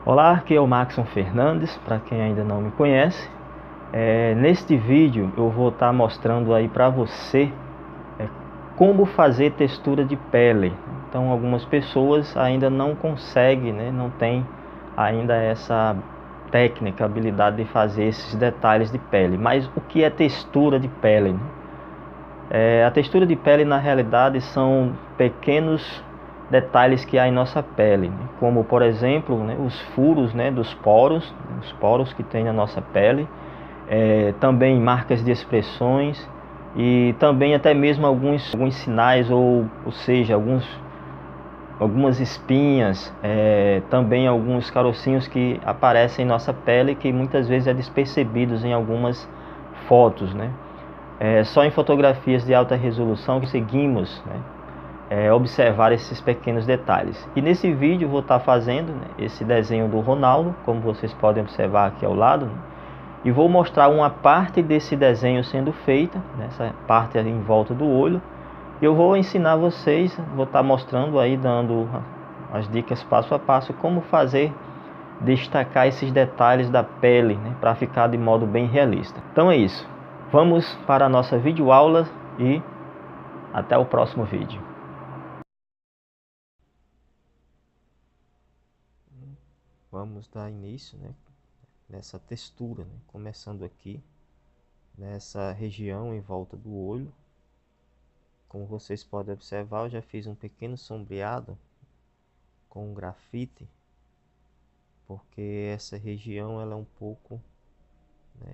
Olá, aqui é o Maxon Fernandes, para quem ainda não me conhece. Neste vídeo eu vou estar mostrando aí para você como fazer textura de pele. Então algumas pessoas ainda não conseguem, não tem ainda essa técnica, habilidade de fazer esses detalhes de pele. Mas o que é textura de pele? A textura de pele na realidade são pequenos detalhes que há em nossa pele, como por exemplo, os furos, dos poros, os poros que tem na nossa pele, também marcas de expressões e também até mesmo alguns sinais, ou seja, algumas espinhas, também alguns carocinhos que aparecem em nossa pele que muitas vezes é despercebidos em algumas fotos, só em fotografias de alta resolução que conseguimos observar esses pequenos detalhes. E nesse vídeo eu vou estar fazendo esse desenho do Ronaldo, como vocês podem observar aqui ao lado, e vou mostrar uma parte desse desenho sendo feita, essa parte ali em volta do olho. Eu vou ensinar vocês, vou estar mostrando aí, dando as dicas passo a passo, como fazer, destacar esses detalhes da pele, para ficar de modo bem realista. Então é isso. Vamos para a nossa videoaula e até o próximo vídeo. Vamos dar início, nessa textura, começando aqui nessa região em volta do olho. Como vocês podem observar, eu já fiz um pequeno sombreado com grafite, porque essa região ela é um pouco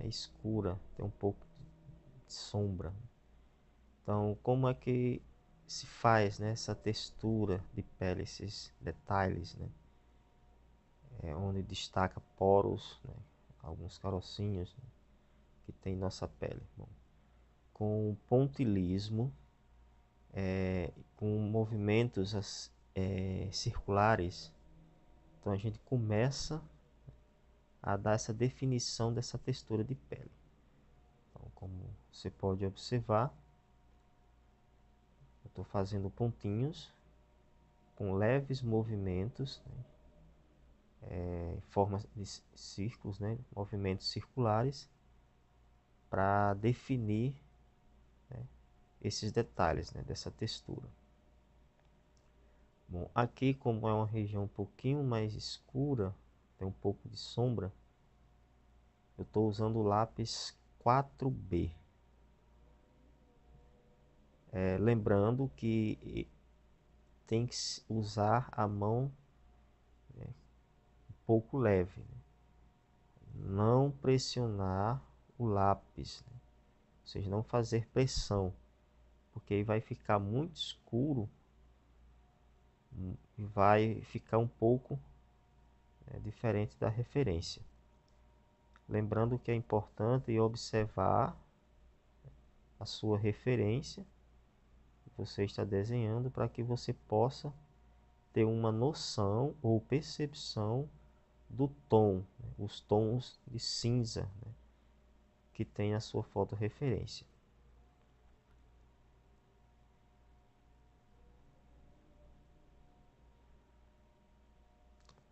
escura, tem um pouco de sombra. Então, como é que se faz essa textura de pele, esses detalhes, onde destaca poros, alguns carocinhos, que tem em nossa pele? Bom, com pontilismo, com movimentos circulares, então a gente começa a dar essa definição dessa textura de pele. Então, como você pode observar, eu estou fazendo pontinhos com leves movimentos, em forma de círculos, movimentos circulares, para definir esses detalhes dessa textura. Bom, aqui, como é uma região um pouquinho mais escura, tem um pouco de sombra, eu estou usando o lápis 4B. Lembrando que tem que usar a mão um pouco leve, não pressionar o lápis, ou seja, não fazer pressão, porque aí vai ficar muito escuro e vai ficar um pouco diferente da referência. Lembrando que é importante observar a sua referência que você está desenhando, para que você possa ter uma noção ou percepção do tom, os tons de cinza, que tem a sua foto referência.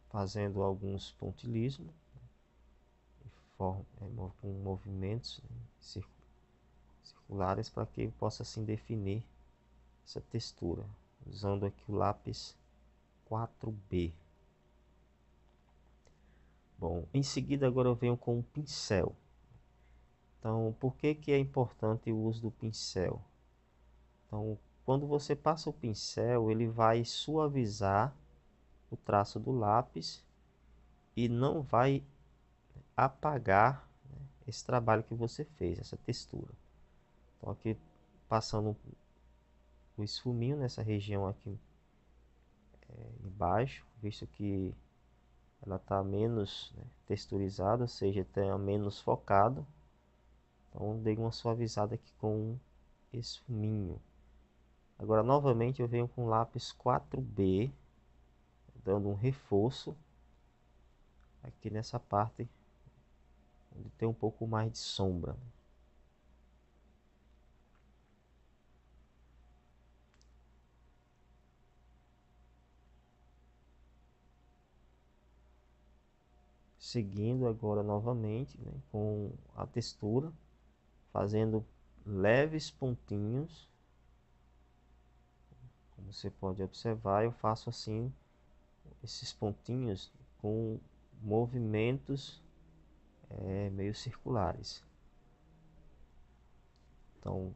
Fazendo alguns pontilismos com movimentos circulares, para que possa assim definir essa textura, usando aqui o lápis 4B. Bom, em seguida agora eu venho com um pincel. Então, por que é importante o uso do pincel? Então, quando você passa o pincel, ele vai suavizar o traço do lápis e não vai apagar esse trabalho que você fez, essa textura. Então, aqui passando o esfuminho nessa região aqui embaixo, visto que ela está menos texturizada, ou seja, está menos focado. Então dei uma suavizada aqui com esse esfuminho. Agora novamente eu venho com o lápis 4B, dando um reforço aqui nessa parte onde tem um pouco mais de sombra. seguindo agora novamente, né, com a textura, fazendo leves pontinhos. Como você pode observar, eu faço assim esses pontinhos com movimentos meio circulares. Então,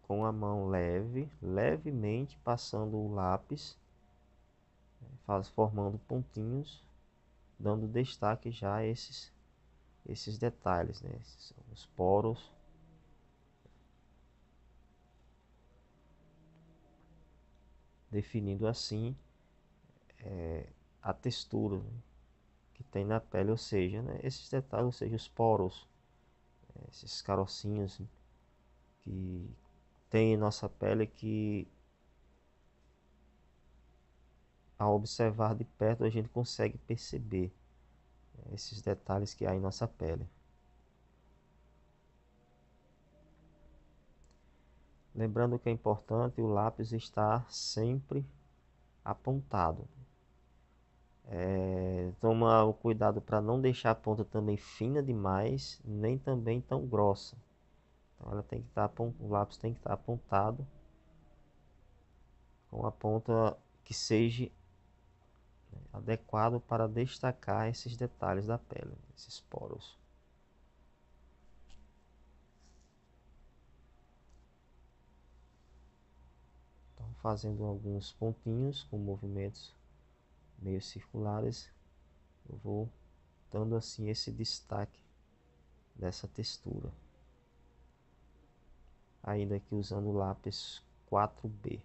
com a mão levemente passando o lápis, formando pontinhos, dando destaque já a esses detalhes, né? Esses são os poros, definindo assim a textura, né, que tem na pele, ou seja, né, esses detalhes, ou seja, os poros, esses carocinhos que tem em nossa pele, que ao observar de perto a gente consegue perceber esses detalhes que há em nossa pele. Lembrando que é importante o lápis estar sempre apontado. Toma o cuidado para não deixar a ponta também fina demais, nem também tão grossa. Então ela tem que estar, o lápis tem que estar apontado com a ponta que seja adequado para destacar esses detalhes da pele, esses poros. Então, fazendo alguns pontinhos com movimentos meio circulares, eu vou dando assim esse destaque dessa textura. Ainda aqui usando o lápis 4B.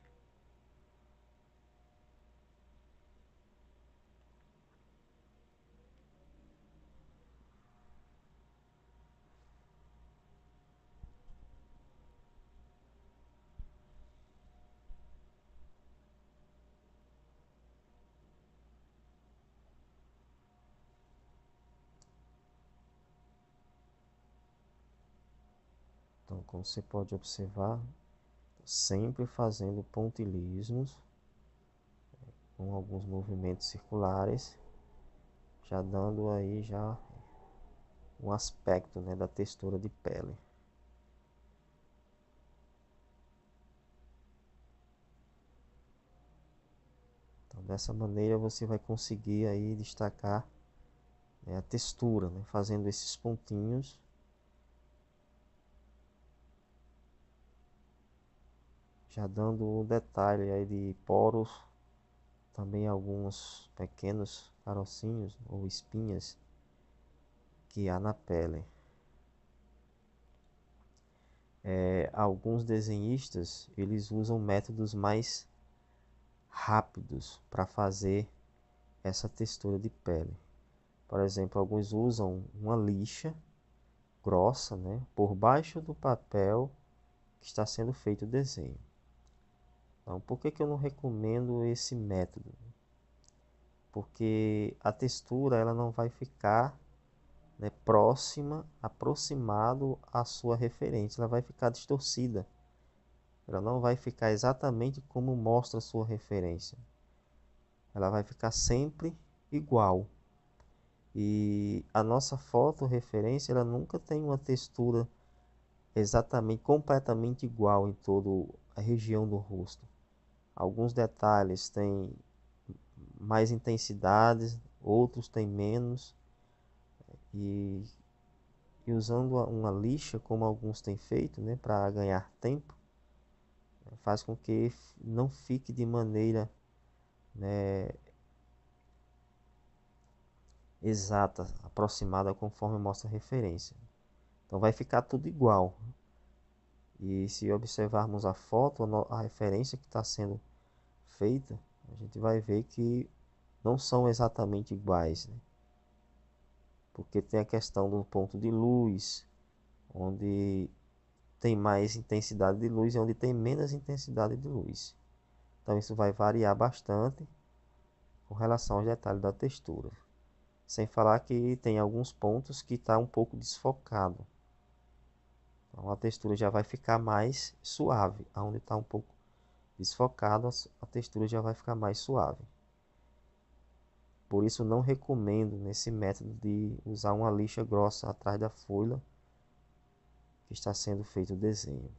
Então, como você pode observar, sempre fazendo pontilhismos com alguns movimentos circulares, já dando aí já um aspecto, né, da textura de pele. Então, dessa maneira você vai conseguir aí destacar, né, a textura, né, fazendo esses pontinhos. Já dando um detalhe aí de poros, também alguns pequenos carocinhos ou espinhas que há na pele. Alguns desenhistas eles usam métodos mais rápidos para fazer essa textura de pele. Por exemplo, alguns usam uma lixa grossa, né, por baixo do papel que está sendo feito o desenho. Então, por que eu não recomendo esse método? Porque a textura ela não vai ficar, né, aproximado à sua referência, ela vai ficar distorcida. Ela não vai ficar exatamente como mostra a sua referência. Ela vai ficar sempre igual. E a nossa foto referência, ela nunca tem uma textura exatamente, completamente igual em toda a região do rosto. Alguns detalhes têm mais intensidades, outros têm menos. E, e usando uma lixa, como alguns têm feito, né, para ganhar tempo, faz com que não fique de maneira, né, exata, aproximada conforme mostra a referência. Então vai ficar tudo igual. E se observarmos a foto, a referência que está sendo feita, a gente vai ver que não são exatamente iguais, né? Porque tem a questão do ponto de luz, onde tem mais intensidade de luz e onde tem menos intensidade de luz. Então isso vai variar bastante com relação aos detalhes da textura. Sem falar que tem alguns pontos que está um pouco desfocado. Então a textura já vai ficar mais suave. Onde está um pouco desfocado, a textura já vai ficar mais suave. Por isso não recomendo nesse método de usar uma lixa grossa atrás da folha que está sendo feito o desenho.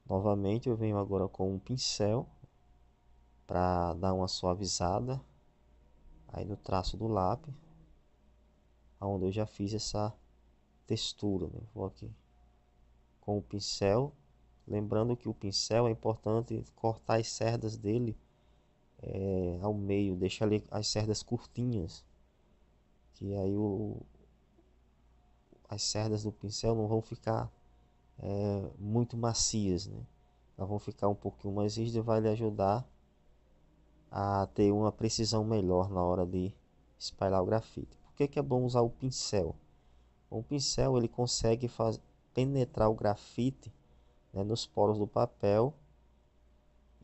Novamente eu venho agora com um pincel para dar uma suavizada aí no traço do lápis, onde eu já fiz essa textura, né? Vou aqui com o pincel, lembrando que o pincel é importante cortar as cerdas dele ao meio, deixar ali as cerdas curtinhas, que aí as cerdas do pincel não vão ficar muito macias, né? Elas vão ficar um pouquinho mais rígidas e vai lhe ajudar a ter uma precisão melhor na hora de espalhar o grafite. Por que é bom usar o pincel? O pincel ele consegue penetrar o grafite, né, nos poros do papel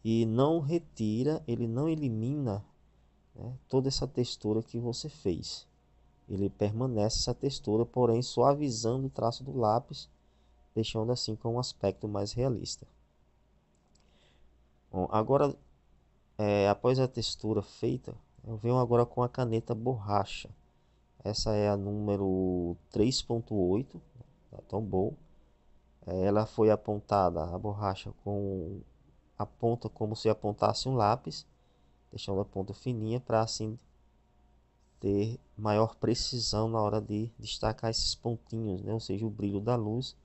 e não retira, ele não elimina, né, toda essa textura que você fez. Ele permanece essa textura, porém suavizando o traço do lápis, deixando assim com um aspecto mais realista. Bom, agora, após a textura feita, eu venho agora com a caneta borracha. Essa é a número 3.8, tá tão bom. Ela foi apontada, a borracha, com a ponta como se apontasse um lápis, deixando a ponta fininha para assim ter maior precisão na hora de destacar esses pontinhos, né? Ou seja, o brilho da luz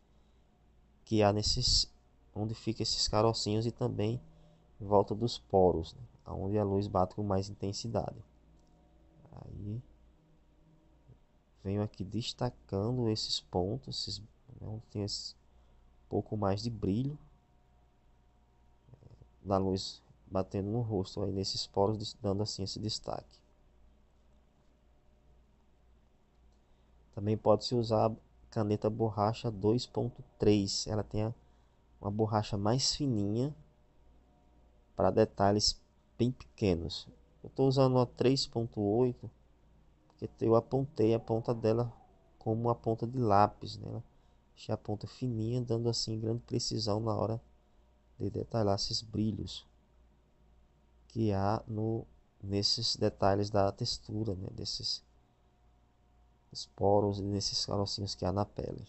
que há nesses, onde fica esses carocinhos e também em volta dos poros, né? Onde a luz bate com mais intensidade. Aí venho aqui destacando esses pontos, onde tem esse pouco mais de brilho da luz batendo no rosto, aí nesses poros, dando assim esse destaque. Também pode-se usar a caneta borracha 2.3. Ela tem uma borracha mais fininha para detalhes bem pequenos. Eu estou usando a 3.8 porque eu apontei a ponta dela como uma ponta de lápis, né? Deixei a ponta fininha, dando assim grande precisão na hora de detalhar esses brilhos que há nesses detalhes da textura, né? Desses poros e nesses carocinhos que há na pele.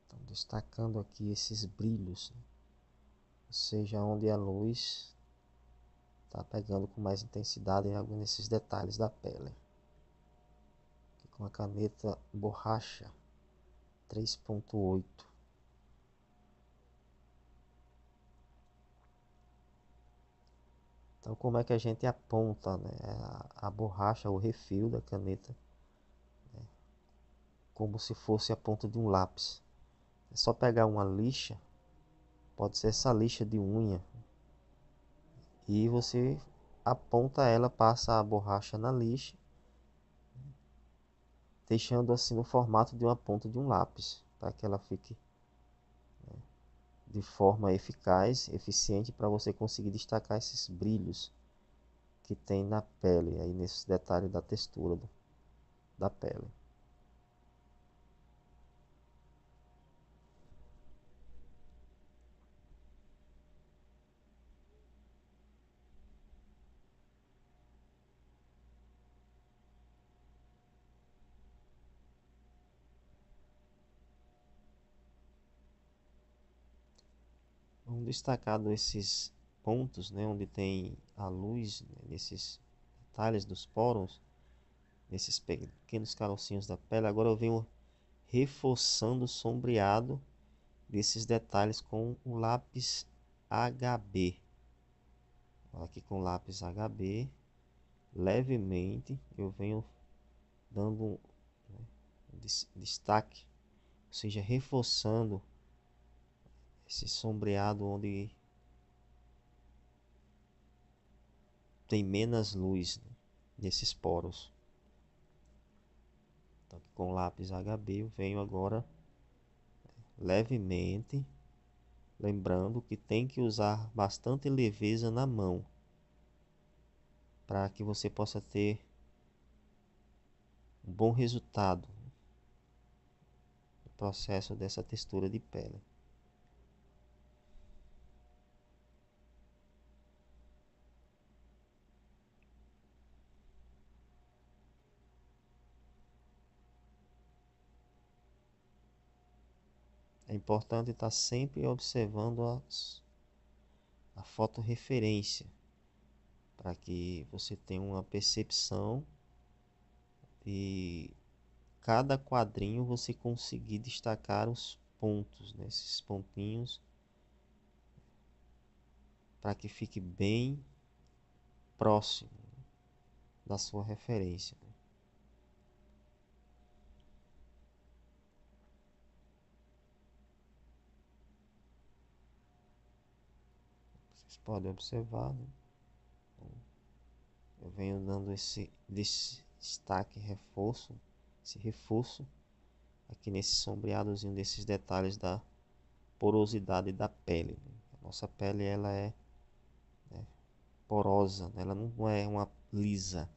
Então, destacando aqui esses brilhos, né? Ou seja, onde a luz está pegando com mais intensidade em alguns desses detalhes da pele. Aqui com a caneta borracha 3.8. Então, como é que a gente aponta, né, a borracha, o refil da caneta, né, como se fosse a ponta de um lápis? É só pegar uma lixa, pode ser essa lixa de unha, e você aponta ela, passa a borracha na lixa, deixando assim no formato de uma ponta de um lápis, para que ela fique de forma eficaz, eficiente, para você conseguir destacar esses brilhos que tem na pele, aí nesses detalhes da textura da pele. tendo destacado esses pontos, né, onde tem a luz, né, nesses detalhes dos poros, nesses pequenos carocinhos da pele, agora eu venho reforçando o sombreado desses detalhes com o lápis HB. Aqui com o lápis HB, levemente eu venho dando, né, destaque, ou seja, reforçando esse sombreado onde tem menos luz, né, nesses poros. Então, aqui com o lápis HB eu venho agora levemente, lembrando que tem que usar bastante leveza na mão para que você possa ter um bom resultado no processo dessa textura de pele. É importante estar sempre observando a fotorreferência para que você tenha uma percepção de cada quadrinho você conseguir destacar os pontos, né, esses pontinhos, para que fique bem próximo da sua referência. Vocês podem observar, né? Eu venho dando esse destaque, esse reforço aqui nesse sombreadozinho desses detalhes da porosidade da pele. A nossa pele ela é, né, porosa, né? Ela não é uma lisa.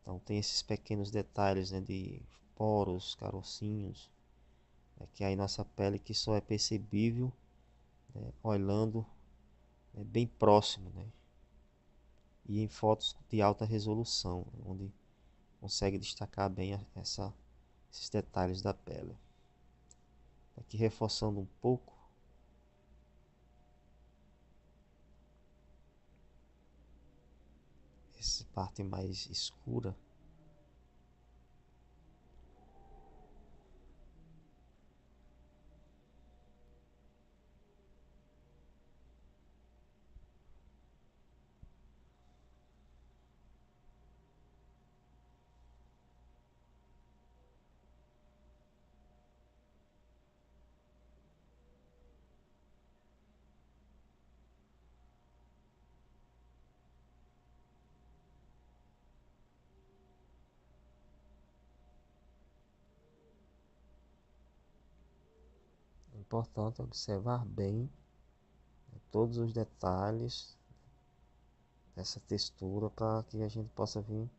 Então tem esses pequenos detalhes, né, de poros, carocinhos, né, que aí nossa pele que só é percebível, né, olhando, né, bem próximo, né, e em fotos de alta resolução, onde consegue destacar bem esses detalhes da pele. Aqui reforçando um pouco essa parte mais escura. É importante observar bem, né, todos os detalhes dessa textura para que a gente possa vir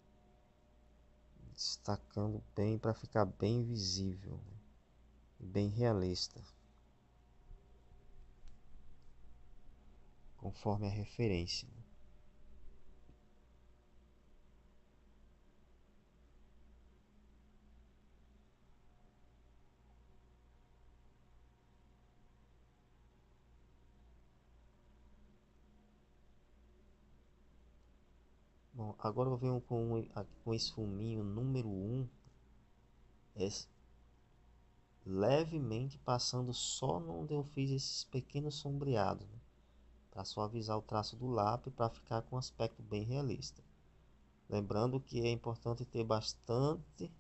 destacando bem para ficar bem visível, né, e bem realista, conforme a referência. Bom, agora eu venho com esse fuminho número 1, é levemente passando só onde eu fiz esses pequenos sombreados, né, para suavizar o traço do lápis para ficar com um aspecto bem realista. Lembrando que é importante ter bastante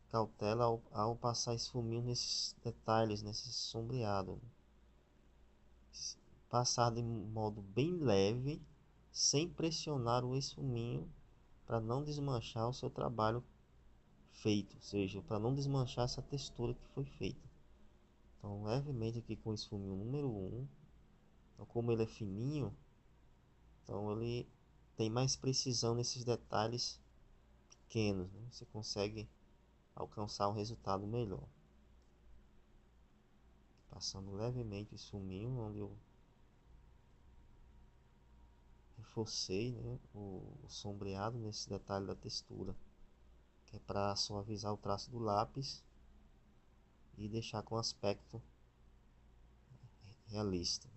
cautela ao passar esse fuminho nesses detalhes, nesses sombreados. Passar de modo bem leve, sem pressionar o esfuminho, para não desmanchar o seu trabalho feito, ou seja, para não desmanchar essa textura que foi feita. Então, levemente aqui com o esfuminho número 1, então, como ele é fininho, então ele tem mais precisão nesses detalhes pequenos, né? Você consegue alcançar um resultado melhor. Passando levemente o esfuminho, onde eu reforcei, né, o sombreado nesse detalhe da textura, que é para suavizar o traço do lápis e deixar com aspecto realista.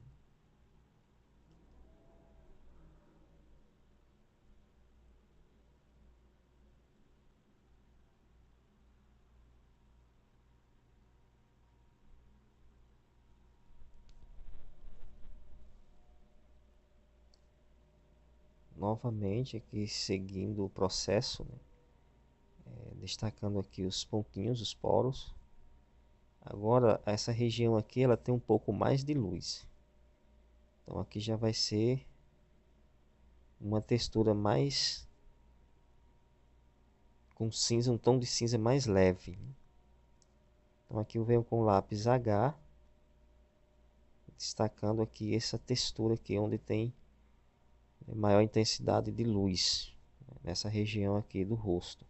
novamente aqui seguindo o processo, né? Destacando aqui os pontinhos, os poros. Agora essa região aqui ela tem um pouco mais de luz, então aqui já vai ser uma textura mais com cinza, um tom de cinza mais leve. Então aqui eu venho com o lápis H, destacando aqui essa textura aqui onde tem maior intensidade de luz, nessa região aqui do rosto.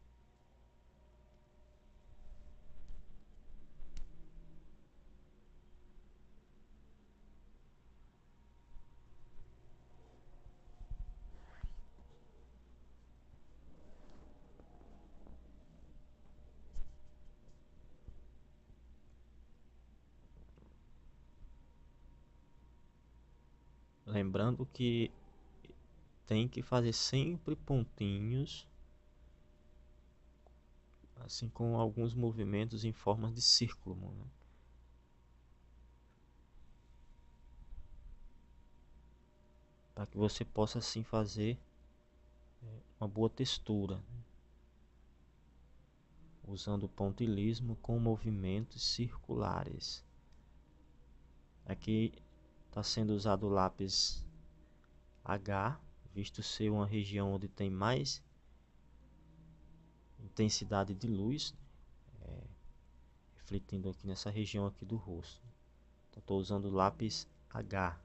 Lembrando que tem que fazer sempre pontinhos, assim com alguns movimentos em forma de círculo, né? Para que você possa assim fazer uma boa textura, né? Usando o pontilhismo com movimentos circulares. Aqui está sendo usado o lápis H, visto ser uma região onde tem mais intensidade de luz, refletindo aqui nessa região aqui do rosto. Então estou usando o lápis H.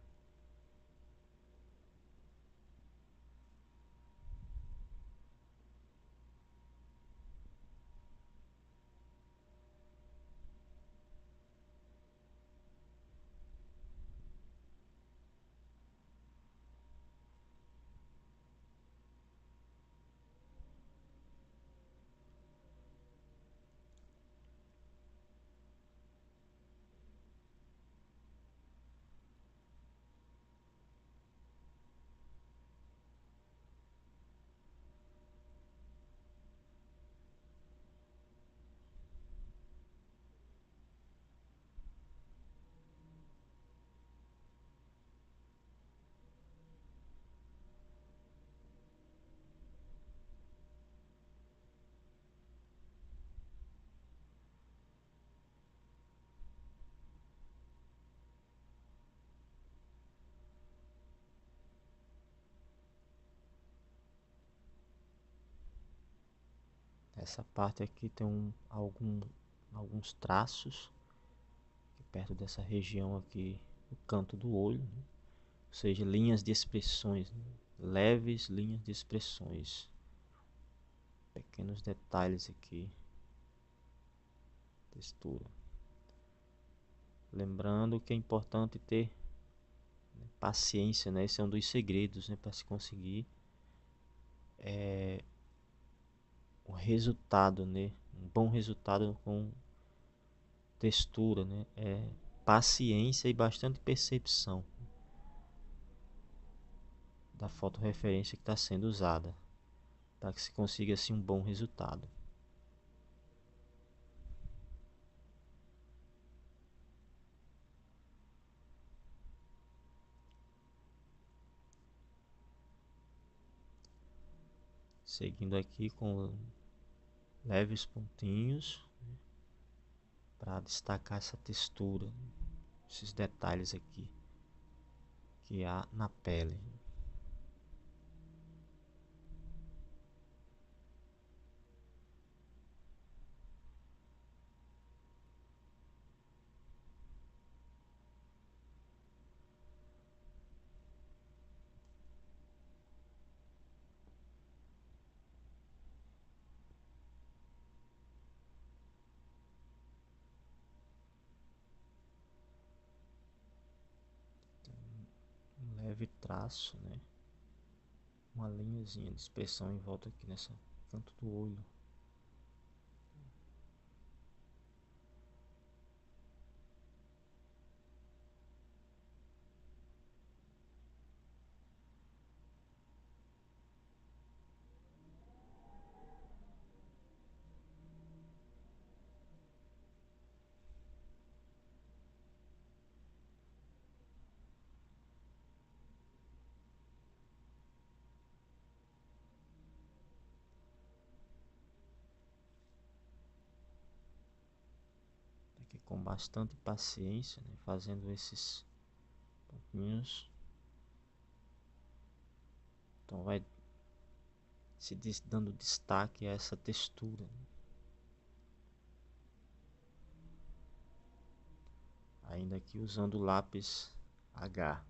Essa parte aqui tem alguns traços aqui perto dessa região aqui, no canto do olho, né? Ou seja, linhas de expressões, né? Leves linhas de expressões, pequenos detalhes aqui, textura. Lembrando que é importante ter, né, paciência, né? Esse é um dos segredos, né, para se conseguir um resultado, né? Um bom resultado com textura, né? Paciência e bastante percepção da fotorreferência que está sendo usada, para que se consiga assim um bom resultado. Seguindo aqui com leves pontinhos, né, para destacar essa textura, esses detalhes aqui que há na pele. Um leve traço, né? Uma linhazinha de expressão em volta aqui nessa canto do olho. com bastante paciência, né, fazendo esses pontinhos. Então vai dando destaque a essa textura, né? Ainda aqui usando o lápis H.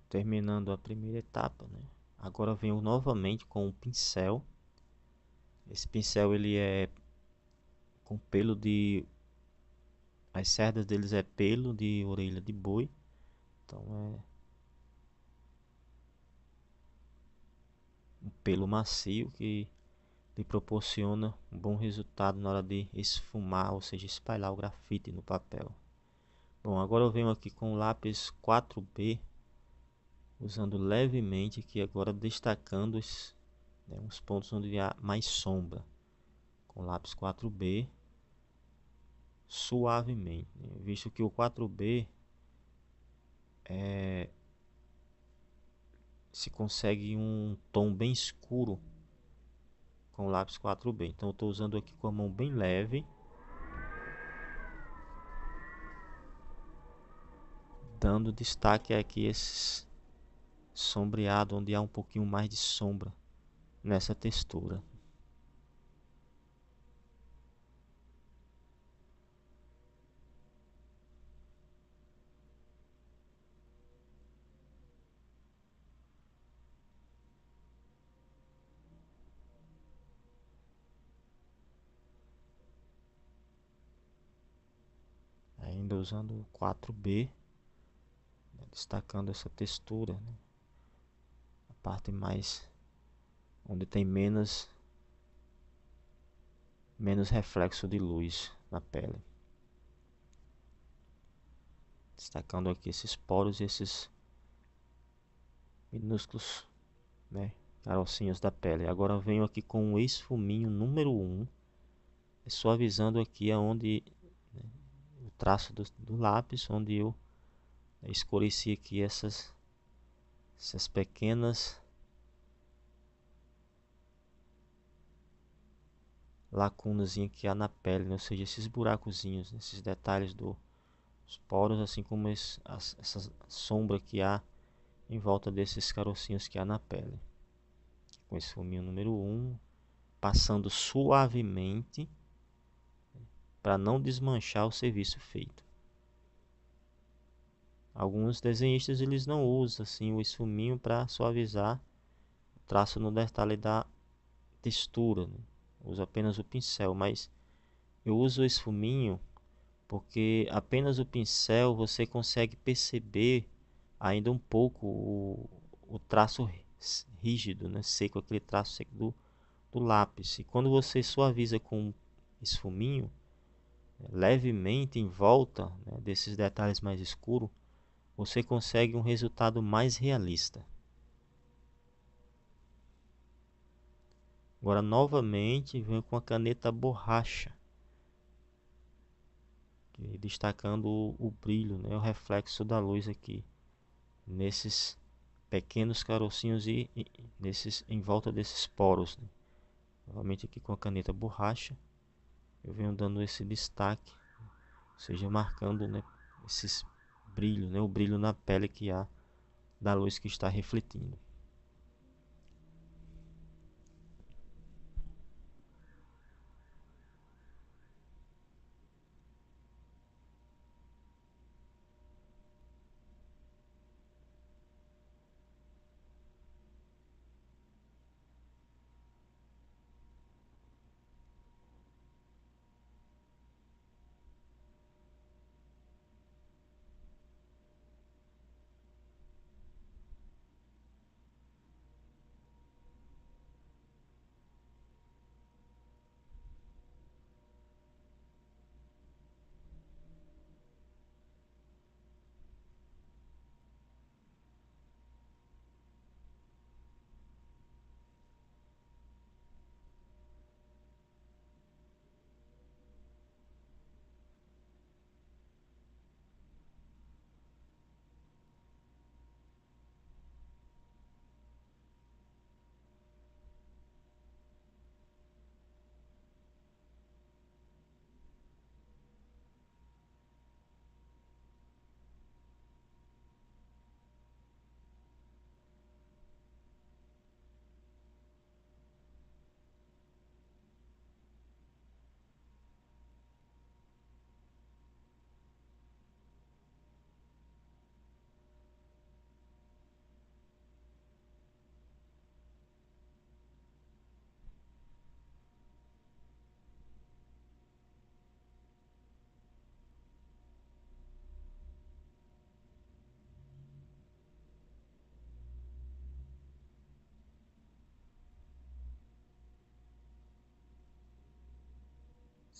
Terminando a primeira etapa, né? Agora venho novamente com o pincel. Esse pincel ele é com pelo de... As cerdas deles é pelo de orelha de boi. Então é um pelo macio que lhe proporciona um bom resultado na hora de esfumar, ou seja, espalhar o grafite no papel. Bom, agora eu venho aqui com o lápis 4B, usando levemente aqui agora, destacando uns pontos onde há mais sombra. Com o lápis 4B, suavemente, né? Visto que o 4B se consegue um tom bem escuro com o lápis 4B. Então eu estou usando aqui com a mão bem leve, dando destaque aqui esse sombreado onde há um pouquinho mais de sombra nessa textura. Ainda usando o 4B, né, destacando essa textura, né? A parte mais onde tem menos reflexo de luz na pele. Destacando aqui esses poros e esses minúsculos, né, carocinhos da pele. Agora eu venho aqui com o esfuminho número 1, suavizando aqui aonde, né, o traço do lápis, onde eu escureci aqui essas pequenas lacunas que há na pele, né? Ou seja, esses buracozinhos, esses detalhes dos poros, assim como essa sombra que há em volta desses carocinhos que há na pele. Com esse fuminho número 1, passando suavemente para não desmanchar o serviço feito. Alguns desenhistas eles não usam assim o esfuminho para suavizar o traço no detalhe da textura, né? Uso apenas o pincel, mas eu uso o esfuminho porque apenas o pincel você consegue perceber ainda um pouco o traço rígido, né? Seco, aquele traço seco do lápis. E quando você suaviza com esfuminho, levemente em volta, né, desses detalhes mais escuros, você consegue um resultado mais realista. Agora novamente venho com a caneta borracha, destacando o brilho, né, o reflexo da luz aqui nesses pequenos carocinhos e nesses em volta desses poros, né. Novamente aqui com a caneta borracha eu venho dando esse destaque, ou seja, marcando, né, esses brilhos, né, o brilho na pele que há da luz que está refletindo.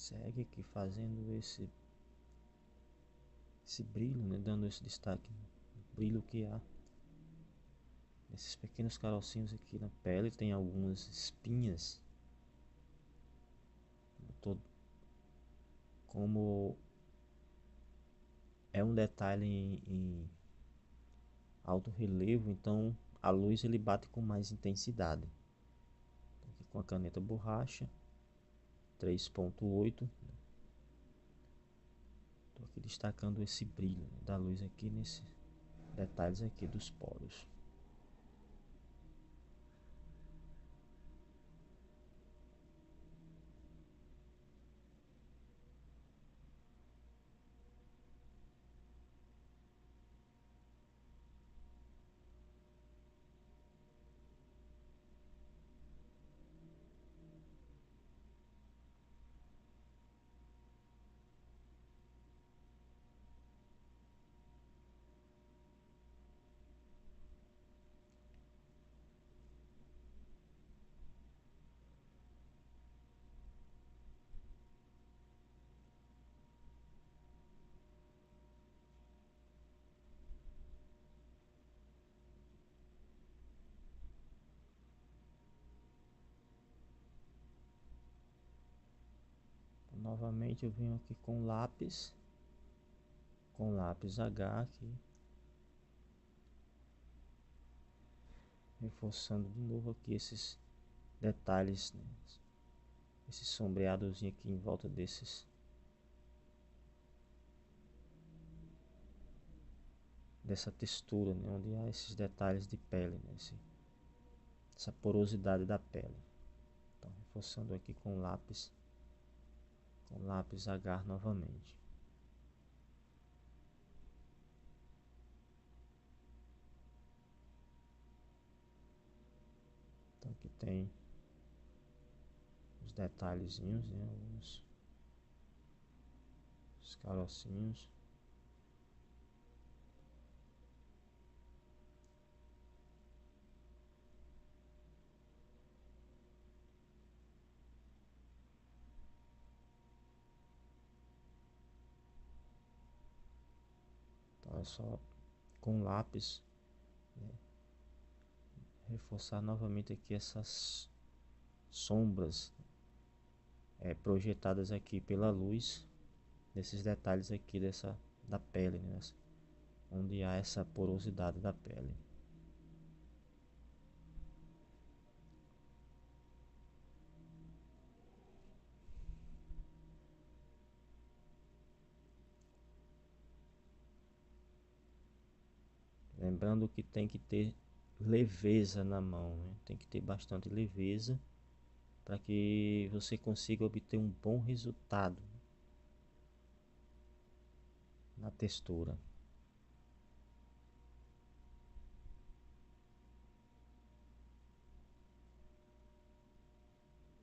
segue aqui fazendo esse brilho, né? Dando esse destaque, o brilho que há nesses pequenos carocinhos aqui na pele. Tem algumas espinhas, como é um detalhe em alto relevo, então a luz ele bate com mais intensidade. Aqui com a caneta borracha 3.8, estou aqui destacando esse brilho, né, da luz aqui nesses detalhes aqui dos poros. Novamente eu venho aqui com lápis H aqui, reforçando de novo aqui esses detalhes, né? Esse sombreadozinho aqui em volta dessa textura, né? Onde há esses detalhes de pele, né? Essa porosidade da pele. Então reforçando aqui com lápis H novamente. Então aqui tem os detalhezinhos, né? Os carocinhos. Então é só com lápis, né, reforçar novamente aqui essas sombras projetadas aqui pela luz, desses detalhes aqui da pele, né, onde há essa porosidade da pele. Lembrando que tem que ter leveza na mão, né? Tem que ter bastante leveza para que você consiga obter um bom resultado na textura.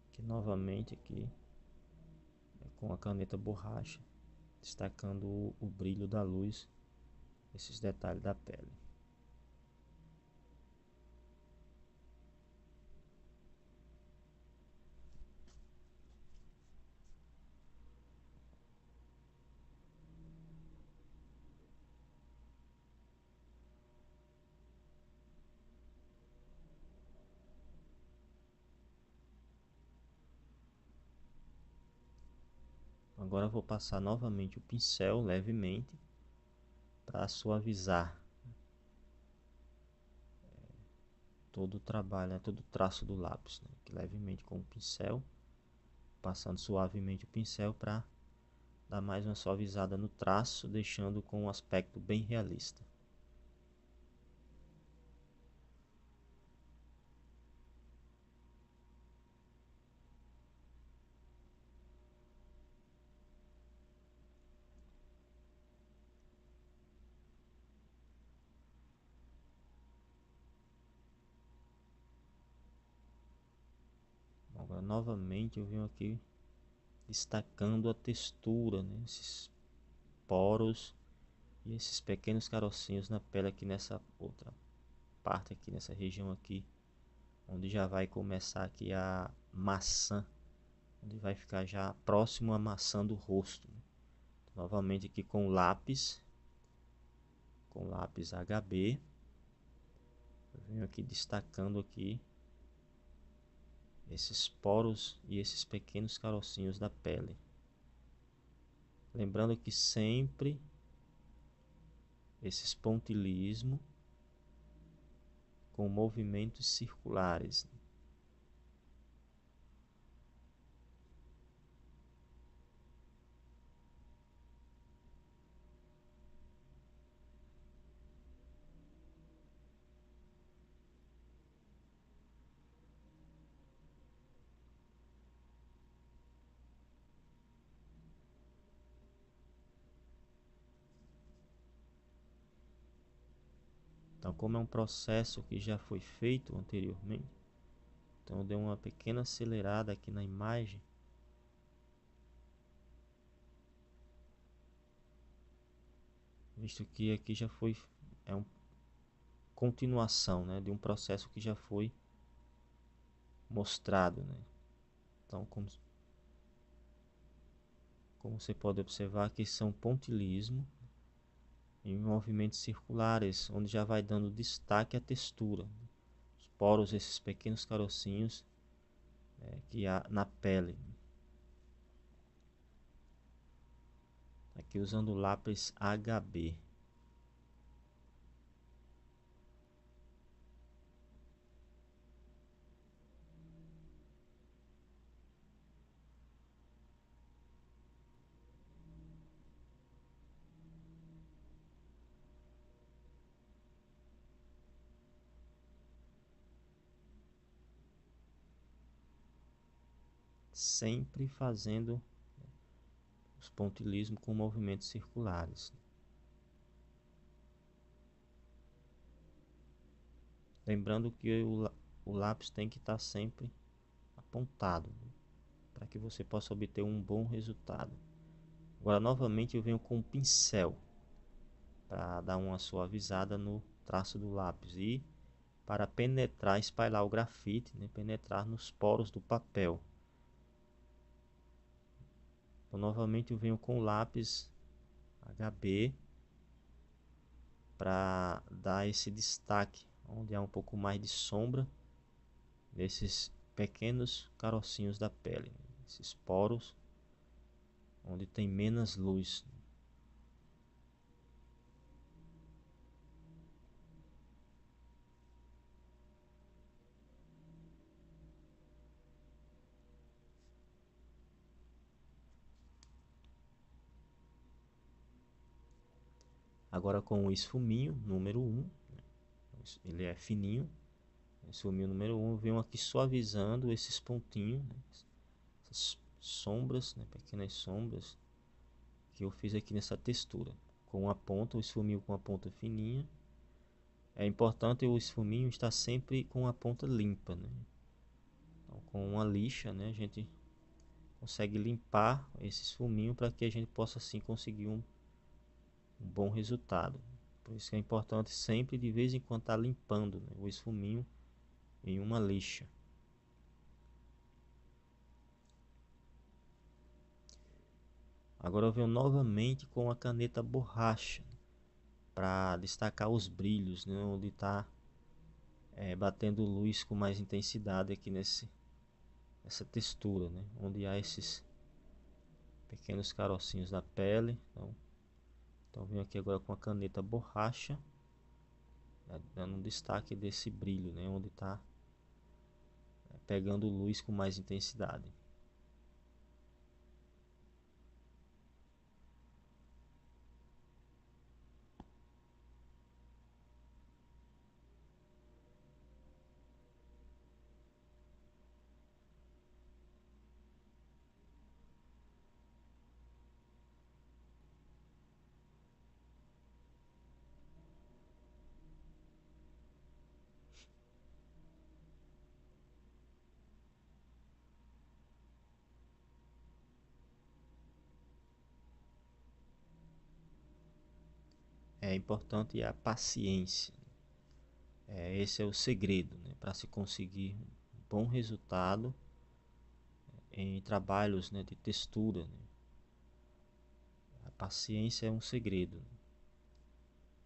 Aqui novamente aqui com a caneta borracha, destacando o brilho da luz, esses detalhes da pele. Agora eu vou passar novamente o pincel levemente para suavizar todo o trabalho, né, todo o traço do lápis, né, que levemente com o pincel, passando suavemente o pincel para dar mais uma suavizada no traço, deixando com um aspecto bem realista. Agora novamente eu venho aqui destacando a textura, né, esses poros e esses pequenos carocinhos na pele aqui nessa outra parte aqui, nessa região aqui, onde já vai começar aqui a maçã onde vai ficar já próximo à maçã do rosto. Novamente aqui com lápis HB, eu venho aqui destacando aqui esses poros e esses pequenos carocinhos da pele. Lembrando que sempre esses pontilismo com movimentos circulares. Então, como é um processo que já foi feito anteriormente, então eu dei uma pequena acelerada aqui na imagem, visto que aqui já foi uma continuação, né, de um processo que já foi mostrado, né? Então, como você pode observar, aqui são pontilismo em movimentos circulares, onde já vai dando destaque à textura. Os poros, esses pequenos carocinhos que há na pele. Aqui usando o lápis HB. Sempre fazendo os pontilismos com movimentos circulares. Lembrando que o lápis tem que estar sempre apontado, né, para que você possa obter um bom resultado. Agora novamente eu venho com o pincel para dar uma suavizada no traço do lápis e para penetrar, espalhar o grafite, né, penetrar nos poros do papel. Então, novamente eu venho com o lápis HB para dar esse destaque, onde há um pouco mais de sombra nesses pequenos carocinhos da pele, esses poros onde tem menos luz. Agora com o esfuminho número 1, ele é fininho. Esse esfuminho número 1 eu venho aqui suavizando esses pontinhos, né, essas sombras, né, pequenas sombras que eu fiz aqui nessa textura. Com a ponta, o esfuminho com a ponta fininha. É importante o esfuminho estar sempre com a ponta limpa, né? Então, com uma lixa, né, a gente consegue limpar esse esfuminho para que a gente possa assim conseguir um bom resultado. Por isso que é importante sempre de vez em quando estar limpando, né, o esfuminho em uma lixa. Agora eu venho novamente com a caneta borracha para destacar os brilhos, né, onde está batendo luz com mais intensidade aqui nessa textura, né, onde há esses pequenos carocinhos da pele. Então venho aqui agora com a caneta borracha, né, dando um destaque desse brilho, né, onde está pegando luz com mais intensidade. É importante a paciência. Esse é o segredo, né, para se conseguir um bom resultado em trabalhos, né, de textura, né? A paciência é um segredo, né?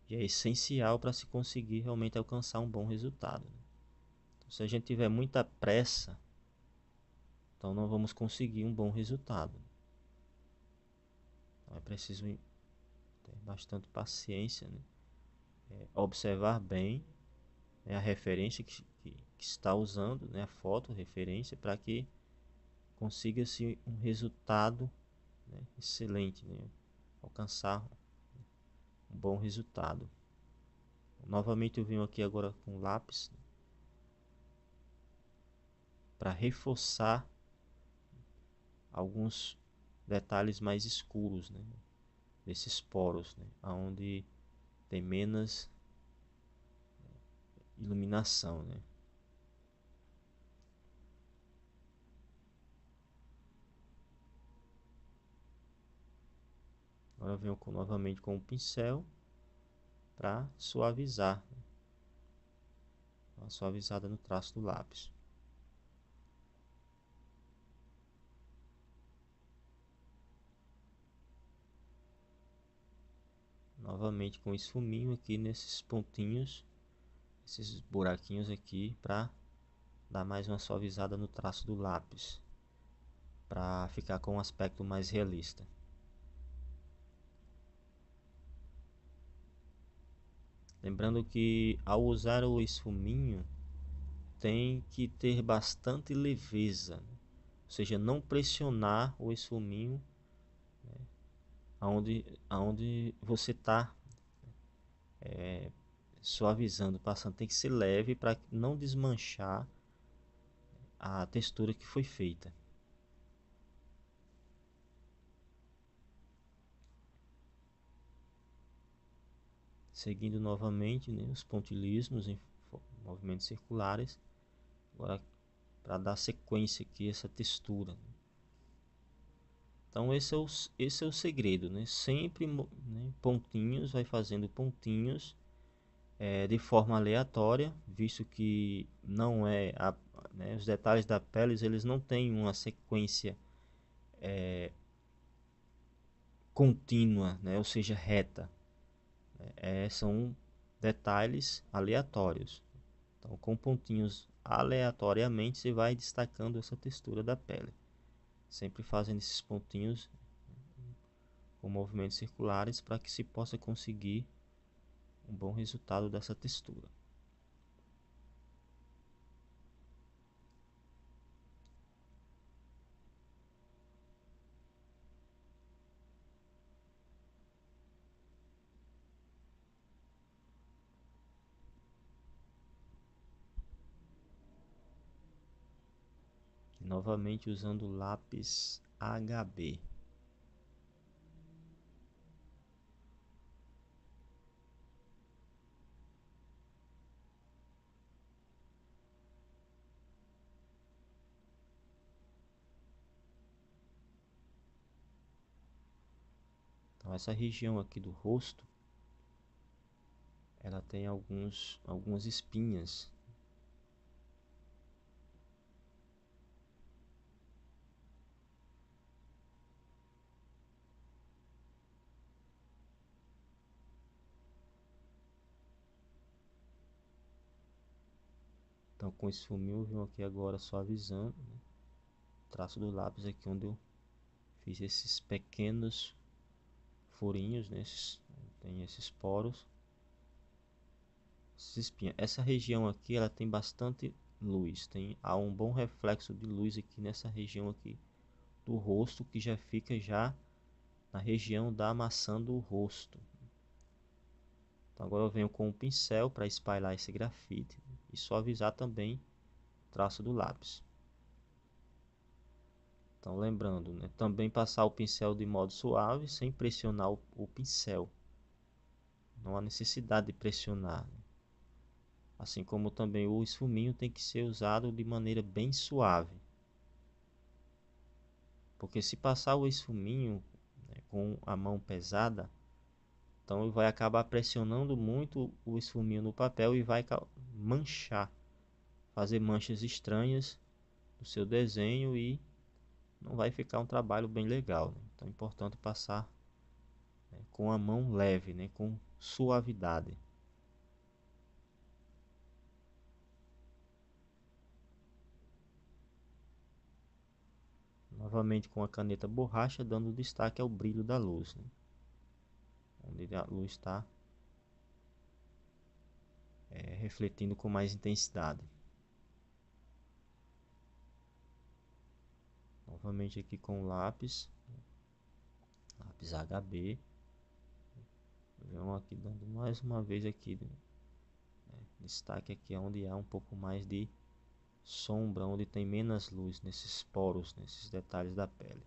E é essencial para se conseguir realmente alcançar um bom resultado, né? Então, se a gente tiver muita pressa, então não vamos conseguir um bom resultado. Então é preciso ter bastante paciência, né? Observar bem, né, a referência que está usando, né, a foto, referência, para que consiga-se um resultado, né, excelente, né? Alcançar um bom resultado. Novamente eu venho aqui agora com lápis, né, para reforçar alguns detalhes mais escuros, né, desses poros, né, onde tem menos iluminação, né. Agora eu venho novamente com o pincel para suavizar, né, uma suavizada no traço do lápis. Novamente com esfuminho aqui nesses pontinhos, esses buraquinhos aqui, para dar mais uma suavizada no traço do lápis, para ficar com um aspecto mais realista. Lembrando que ao usar o esfuminho tem que ter bastante leveza, né? Ou seja, não pressionar o esfuminho, né, aonde você está suavizando, passando. Tem que ser leve para não desmanchar a textura que foi feita. Seguindo novamente, né, os pontilhismos em movimentos circulares, agora para dar sequência aqui a essa textura. Então esse é o segredo, né? Sempre, né, pontinhos, vai fazendo pontinhos de forma aleatória, visto que não é né, os detalhes da pele eles não têm uma sequência contínua, né? Ou seja, reta. São detalhes aleatórios. Então, com pontinhos aleatoriamente, você vai destacando essa textura da pele. Sempre fazendo esses pontinhos com movimentos circulares para que se possa conseguir um bom resultado dessa textura. E novamente usando o lápis HB. Então essa região aqui do rosto, ela tem algumas espinhas. Então com esse fuminho eu venho aqui agora suavizando, né, o traço do lápis aqui onde eu fiz esses pequenos furinhos, né, tem esses poros, essas espinhas. Essa região aqui ela tem bastante luz, há um bom reflexo de luz aqui nessa região aqui do rosto, que já fica já na região da maçã do rosto. Então agora eu venho com um pincel para espalhar esse grafite e suavizar também o traço do lápis. Então lembrando, né, também passar o pincel de modo suave, sem pressionar o pincel. Não há necessidade de pressionar, né? Assim como também o esfuminho tem que ser usado de maneira bem suave. Porque se passar o esfuminho, né, com a mão pesada, então vai acabar pressionando muito o esfuminho no papel e vai manchar, fazer manchas estranhas no seu desenho e não vai ficar um trabalho bem legal, né? Então é importante passar, né, com a mão leve, né, com suavidade. Novamente com a caneta borracha, dando destaque ao brilho da luz, né? Onde a luz está refletindo com mais intensidade. Novamente aqui com o lápis HB. Vamos aqui dando mais uma vez aqui, né? Destaque aqui onde há um pouco mais de sombra, onde tem menos luz, nesses poros, nesses detalhes da pele.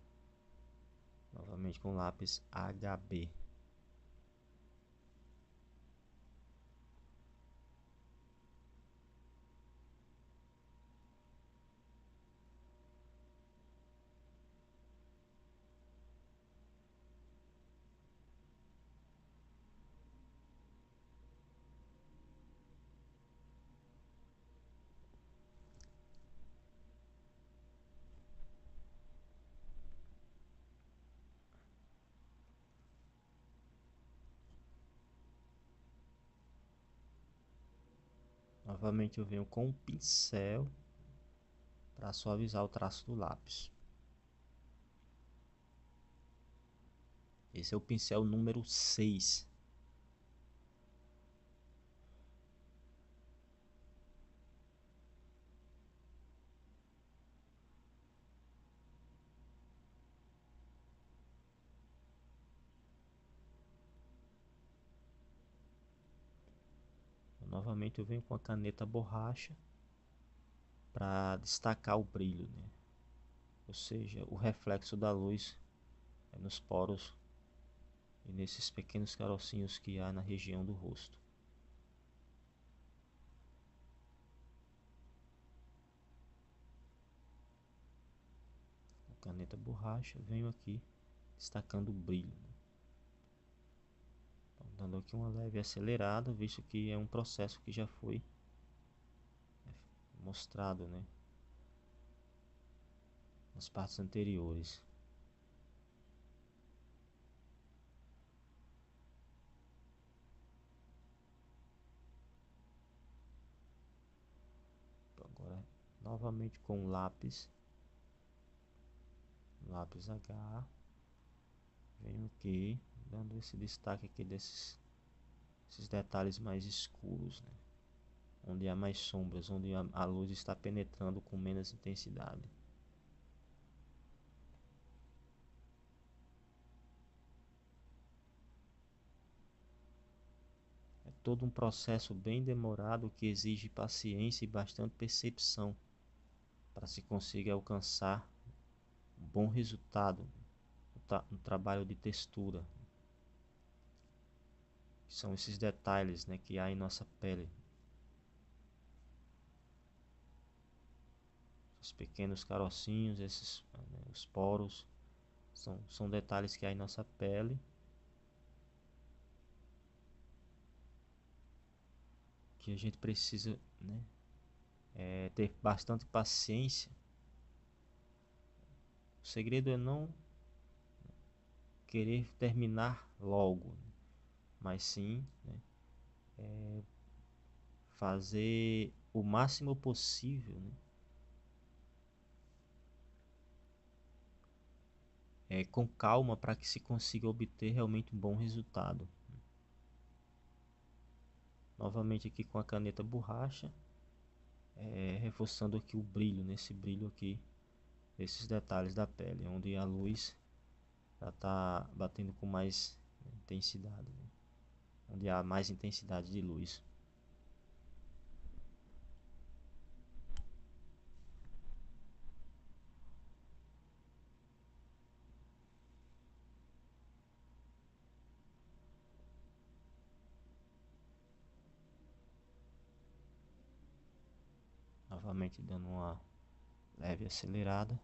Novamente com lápis HB. Novamente eu venho com um pincel para suavizar o traço do lápis. Esse é o pincel número 6. Novamente eu venho com a caneta borracha para destacar o brilho, né? Ou seja, o reflexo da luz nos poros e nesses pequenos carocinhos que há na região do rosto. A caneta borracha, venho aqui destacando o brilho, né? Então, dando aqui uma leve acelerada, visto que é um processo que já foi mostrado, né, nas partes anteriores. Então, agora novamente com lápis H, venho aqui dando esse destaque aqui esses detalhes mais escuros, né? Onde há mais sombras, onde a luz está penetrando com menos intensidade. É todo um processo bem demorado que exige paciência e bastante percepção para se conseguir alcançar um bom resultado no trabalho de textura, que são esses detalhes, né, que há em nossa pele. Os pequenos carocinhos, né, os poros, são detalhes que há em nossa pele, que a gente precisa, né, ter bastante paciência. O segredo é não querer terminar logo, mas sim, né, fazer o máximo possível, né, com calma para que se consiga obter realmente um bom resultado. Novamente aqui com a caneta borracha, reforçando aqui o brilho, nesse brilho aqui, esses detalhes da pele, onde a luz já está batendo com mais intensidade, né? Onde há mais intensidade de luz. Novamente dando uma leve acelerada.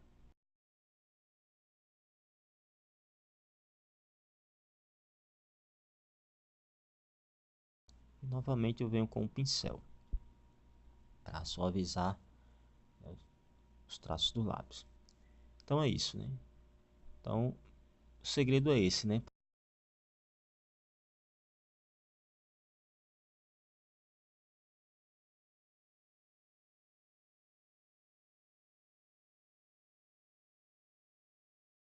E novamente eu venho com o pincel para suavizar, né, os traços do lápis. Então é isso, né? Então o segredo é esse, né?